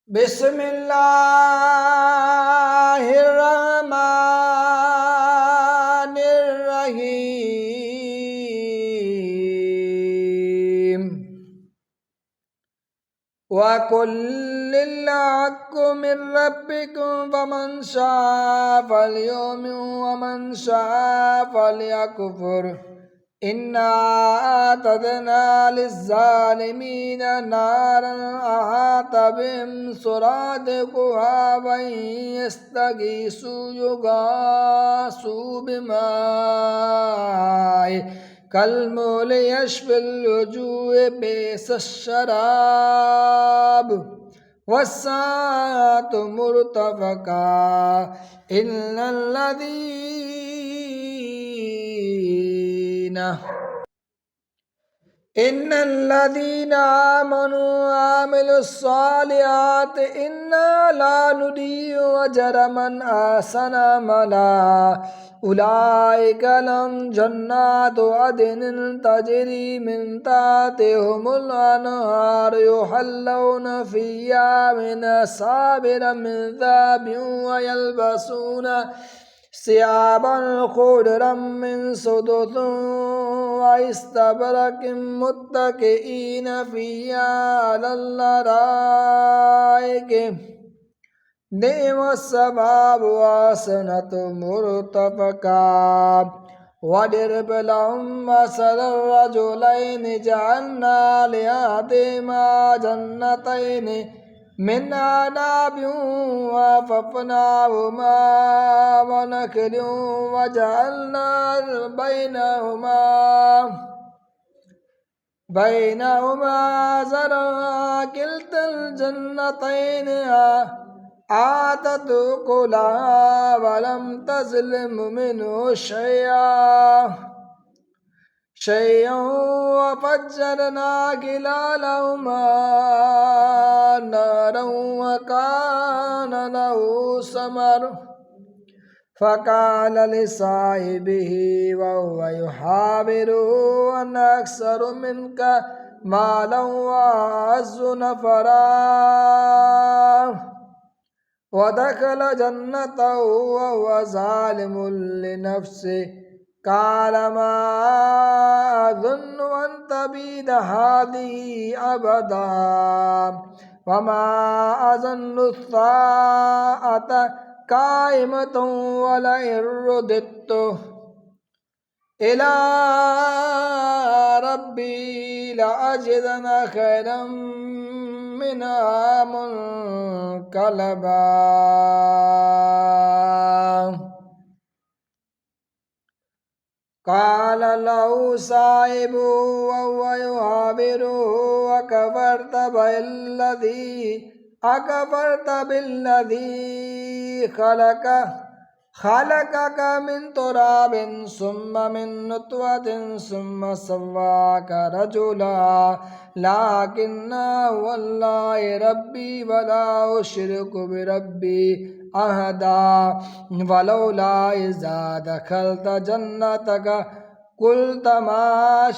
बिस्मिल्लाहिर्रहमानिर्रहीम वकुल लिल्लाकुम मिर रब्बिकुम वमन शाअ फलयुमिन वमन शाअ फलयकफुर इन्ना अतदना लिज़्ज़ालिमीना नारन अहात बिहिम सुरादिकुहा वन यस्तगीसु युगासु बिमाए कलमुल यशफिल वजूह बेसशराब वस्सातु मुर्तफका इन्नल्लज़ीना आमनु आमिलुस्सालिहात इन्ना ला नुदीउ अजरा मन ahsana अमला उलाइका लहुम जन्नातु अदनिन तजरी मिन तहतिहुमुल अनहार युहल्लौना फिहा मिन असाबिर मिन ज़हबिन व यल्बसूना सियाबन खुदरम मिन सुदुस व इस्तबरकिम मुत्तकिईन फिहा अलल अराइक निअमस्सवाब वहसनत मुर्तफका वडिरब लहुम मसलन रजुलैनि जअलना लिअहदिहिमा जन्नतैनि मिन अनाबिन वहफ़फ़नाहुमा बनखलिन वजअलना बैनहुमा ज़रअन किल्तल जन्नतैनि आतत उकुलहा वलम तज़लिम मिन्हु शैअन वफ़ज्जरना खिलालहुमा नहरन वकान लहु समर फ़क़ाल लिसाहिबिही वहुव युहाविरुहु अना अक्सरु मिन्का मालन वअअज़्ज़ु नफ़रा वदखल जन्नतहु वहुव ज़ालिमुन लिनफ़्सिही क़ाल मा अज़ुन्नु अन तबीद हाज़िही अबदा वमा अज़ुन्नु अस्साअत क़ाइमतन वलइन रुदित्तु इला रब्बी लअजिदन्न खैरन मिन्हा मुनक़लबा क़ाल लहु साहिबुहु वहुव युहाविरुहु अकफ़रत बिल्लज़ी ख़लक़क मिन तुराबिन सुम्मा मिन नुत्फ़तिन सुम्मा सव्वाक रजुला लाकिन्ना वल्लाहि रब्बी वला उश्रिकु बिरब्बी अहदा वलौला इज़ा दख़लत जन्नतक क़ुल्त मा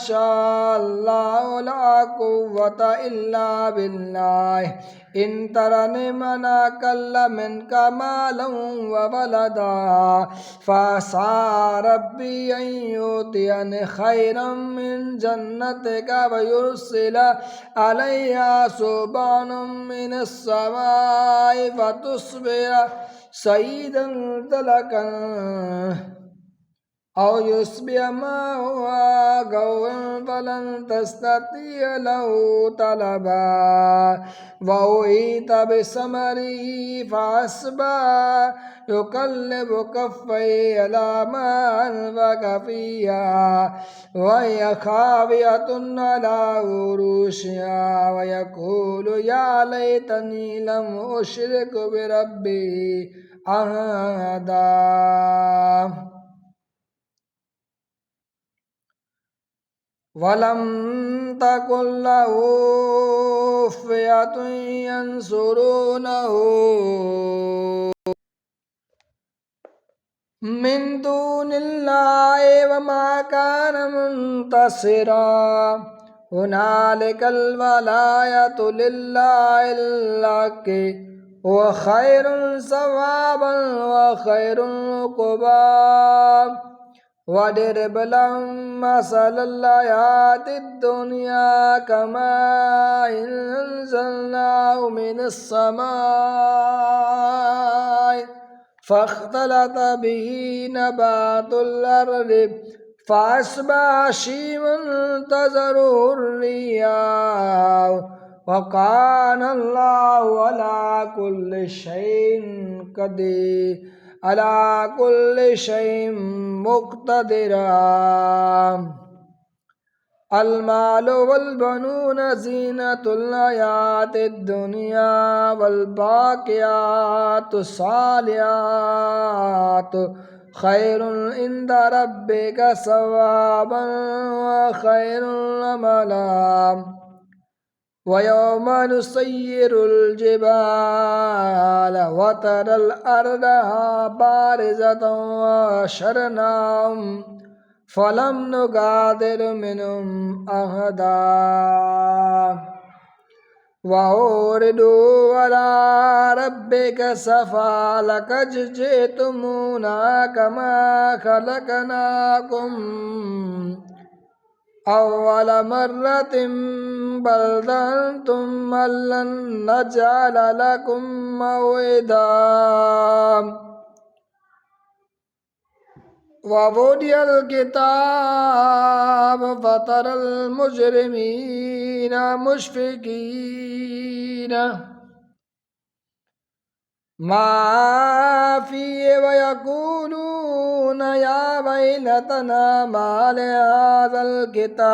शाअल्लाहु ला क़ुव्वता इल्ला बिल्लाह इन तरनी मना अक़ल्ल मिन्का मालन व वलदा फ़असा रब्बी अन युतियनि खैरन मिन जन्नतिका व युरसिल अलैहा सुब्हानम मिनस समाई फ़तुस्बिह सईदन तलकन औ युस्बिह माहुआ गौरन फलन तस्ततिय लहु तलबा वउहीत बिसमरिही फ़अस्बह युक़ल्लिबु कफ़्फ़ैहि अला मा अनफ़क़ फ़ीहा वहिय ख़ावियतुन अला उरूशिहा वयक़ूलु या लैतनी लम उश्रिक बिरब्बी अहदा वलम तकुन लहु फ़ियतुन यंसुरूनहु मिन दूनिल्लाहि वमा कान मुंतसिरा हुनालिकल वलायतु लिल्लाहिल हक़ व खैरुन सवाबन व खैरुन उक़बा वदरिब लहुम मसलल हयातिद दुनिया कमाइन अंज़लनाहु मिनस समाइ फख्तलत बिही नबातुल अर्दि फ़अस्बह हशीमन तज़रुहुर रियाह व काना अल्लाहु अला कुल्लि शैइन क़दीर अला कुल्लि शैइन मुक़तदिरा अलमालु वल बनून ज़ीनतुल हयातिद दुनिया वल बाक़ियातु सालिहातु खैरुन इंदा रब्बिका सवाबन व खैरुन अमला व यौम नुसय्यिरुल जिबाल व तरल अर्दा बारिज़तन व हशरनाहुम फलम नुगादिर मिनहुम अहदा वउरिदू अला रब्बिका सफ़ा लक़द जि'तुमूना कमा खलक़नाकुम अव्वल मर्रतिन बल ज़अमतुम अल्लन नजअल लकुम मौइदा ववुदिअल किताब फ़तरल मुजरिमीन मुश्फ़िकीन मा फ़ीहि व यक़ूलून या वैलतना मा लिहाज़ल किताब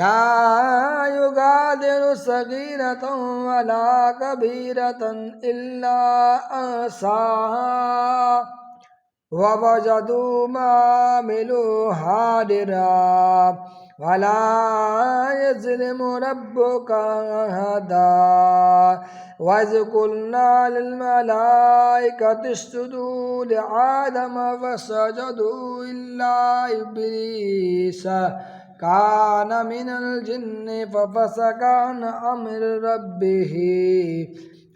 ला युगादिरु सगीरतन वला कबीरतन इल्ला अहसाहा ववजदू मा अमिलू हादिरा वला यज़लिमु रब्बुका अहदा वइज़ क़ुल्ना लिल मलाइकति इसजुदू लिआदम फसजदू इल्ला इब्लीस कान मिनल जिन्नि फफ़सक़ा अन अम्रि रब्बिही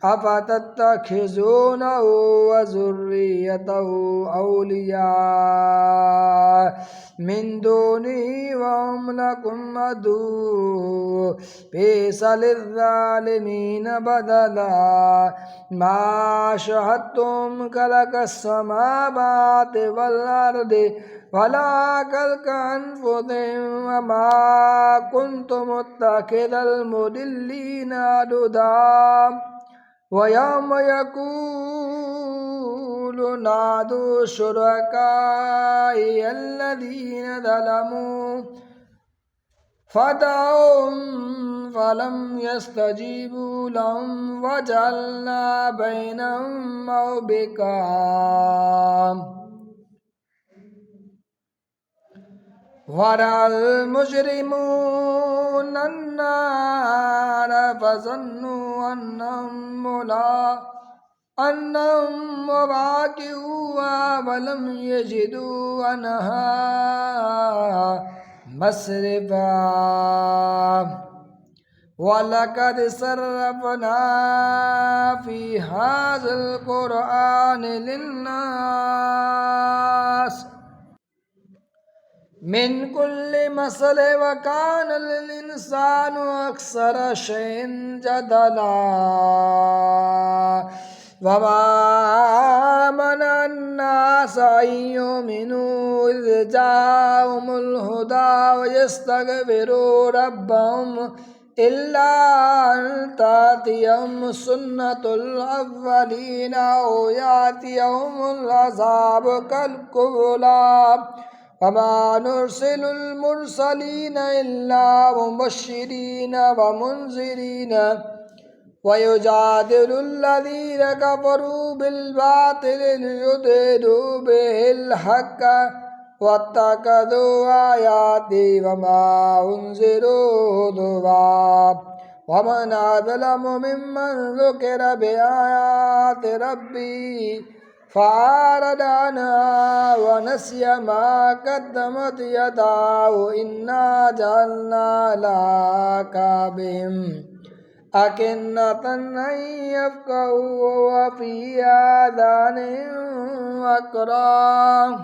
अफ़तत्तख़िज़ूनहु व ज़ुर्रिय्यतहु औलिया मिन दूनी व हुम लकुम अदू बि'स लिज़्ज़ालिमीन बदला मा शहदतुम खलक़स समावाति वल अर्दि वला खल्क़ा अन्फुसिहिम व मा कुन्तु मुत्तख़िज़ल मुदिल्लीन अदुदा व यौम यक़ूलु नादू शुरकाई अल्लज़ीन ज़लमू फदअूहुम फलम यस्तजीबू लहुम वजअलना बैनहुम मौबिक़ा वरअल मुजरिमून अन्नार फज़न्नू अन्नहुम मुवाक़िऊहा वलम यजिदू अन्हा मसरिफ़ा वलक़द सर्रफ़ना फ़ी हाज़िल क़ुरआनि लिन्नास मिन कुल्लि मसल व कानल इंसानु अक्सर शैइन जदला वमा मनअन नास अन युमिनू इज़ जाअहुमुल हुदा व यस्तग़फिरू रब्बहुम इल्ला अन तातियहुम सुन्नतुल अव्वलीन औ यातियहुमुल अज़ाबु कल कुबला वमा नुरसिलुल मुरसलीन इल्ला मुबश्शिरीन व मुनज़िरीन वयुजादिलुल्लज़ीन कफ़रू बिल्बातिलि लियुदहिलू बिहिल हक़्क़ वत्तख़ज़ू आयाती वमा उन्ज़िरू हुज़ुवा वमन अज़लमु मिम्मन ज़ुकिर बिआयाति रब्बिही فأعرض عنها ونسي ما قدمت يداه إنا جعلنا على أعقابهم أكنة أن يفقهوا وفي آذانهم وقرا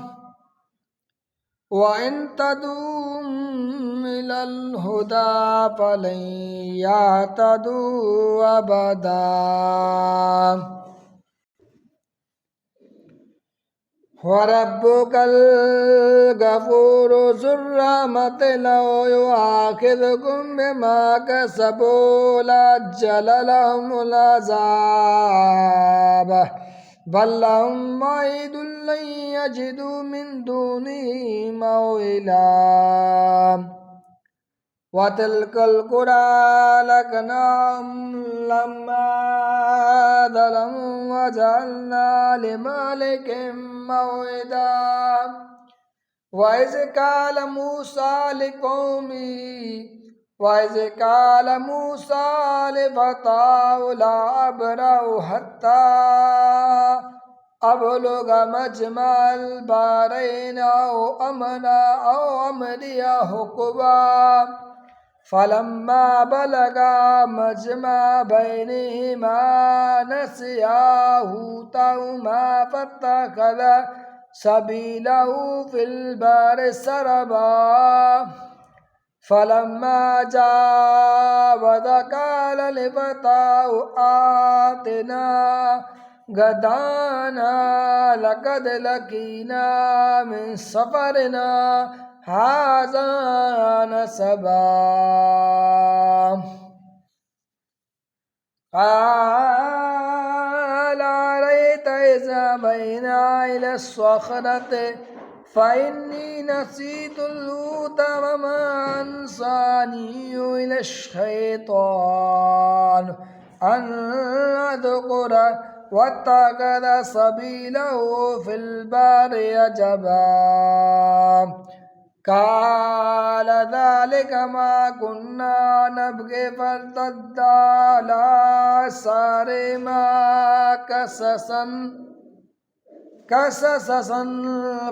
وإن تدعوهم إلى الهدى فلن يهتدوا أبدا وربك الغفور ذو الرحمة لو يؤاخذكم بما كسبوا لعجل لهم العذاب بل لهم موعد لن يجدوا من دونه موئلا وتلك القرى لكناهم لما ظلموا وجعلنا لمالكهم موعدا وإذ قال موسى لفتاه لا أبرح حتى أبلغ مجمع البحرين أو أمضي حقبا فلما بلغا مجمع بينهما نسيا حوتهما فاتخذ سبيله في البحر سربا فلما جاوز قال لفتاه آتنا غدانا لقد لقينا من سفرنا هذا نصبا قال أرأيت إذا بينا إلى الصخرة فإني نسيت الحوت وما أنساني إلى الشيطان أن أذكر واتخذ سبيله في البحر عجبا قال ذلك ما كنا نبغي فارتدا على آثارهما قصصا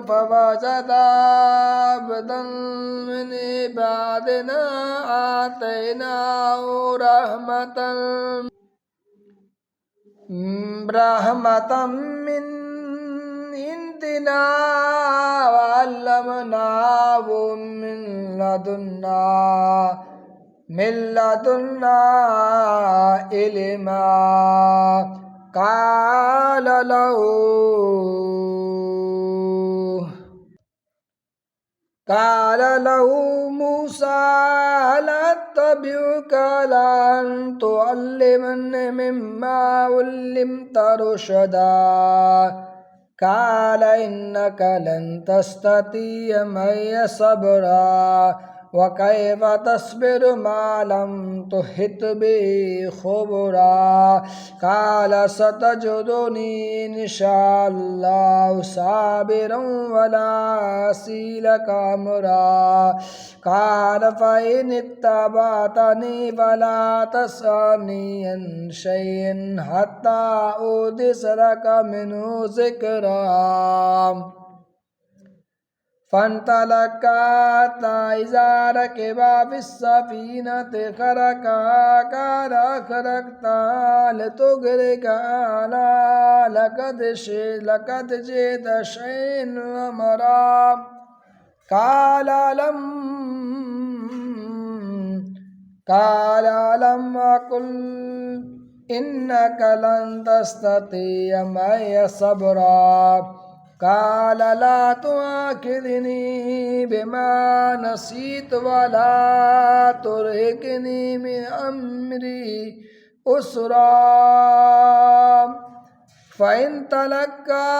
فوجدا عبدا من عبادنا آتيناه رحمة من عندنا وعلمناه من لدنا علما قال له موسى هل أتبعك على أن تعلمني مما علمت رشدا قال إنك لن تستطيع معي صبرا وكيف تصبر ما لم تحط به خبرا قال ستجدني إن شاء الله صابرا ولا أعصي لك أمرا قال فإن اتبعتني فلا تسألني عن شيء حتى أحدث لك منه ذكرا فانطلقا حتى إذا ركبا في السفينة خرقها قال أخرقتها لتغرق أهلها لقد جئت شيئا إمرا قال ألم أقل إنك لن تستطيع معي صبرا قال لا تؤاخذني بما نسيت ولا ترهقني من أمري أسرا فانطلقا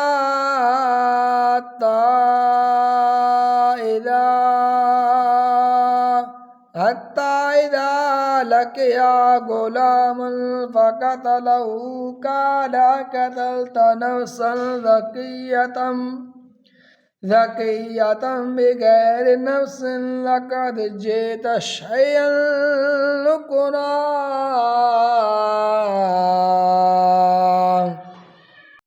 حتى إذا لقيا غلاما فقتله قال قتلت نفسا ذكية بغير نفس لقد جئت شيئا نكرا